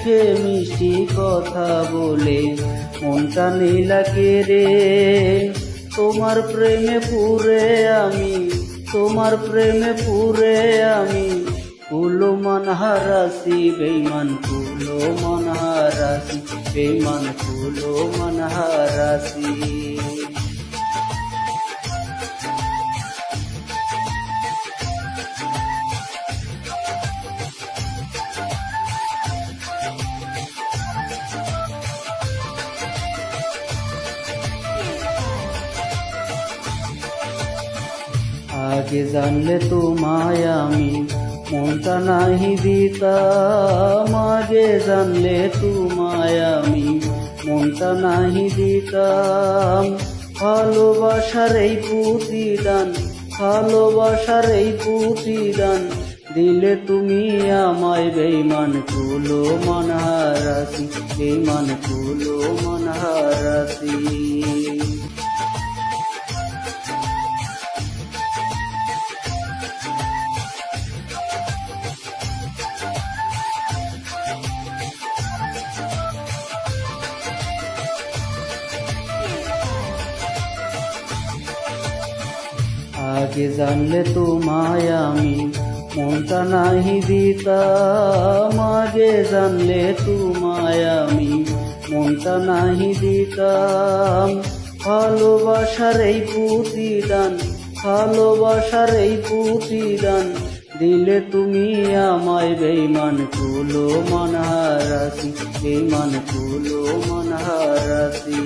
মুখে মিষ্টি কথা বলে মনটা নিলা কেড়ে। তোমার প্রেমে পুরে আমি, তোমার প্রেমে পুরে আমি কুলো মন হারাসি বেঈমান, কুলো মন হারাসি বেঈমান, কুলো মন হারাসি। আগে জানলে তোমায় আমি মনটা নাহি দিতাম, আগে জানলে তোমায় আমি মনটা নাহি দিতাম। ভালোবাসার এই প্রতিদান, ভালোবাসার এই প্রতিদান দিলে তুমি আমায় বেঈমান, কুলো মন হারাসি বেঈমান, কুলো মন হারাসি। আগে জানলে তোমায় আমি মনটা নাহি দিতাম, আগে জানলে তোমায় আমি মনটা নাহি দিতাম। ভালোবাসার এই প্রতিদান, ভালোবাসার এই প্রতিদান দিলে তুমি আমায় বেঈমান, কুলো মন হারাসি বেঈমান, কুলো মন হারাসি।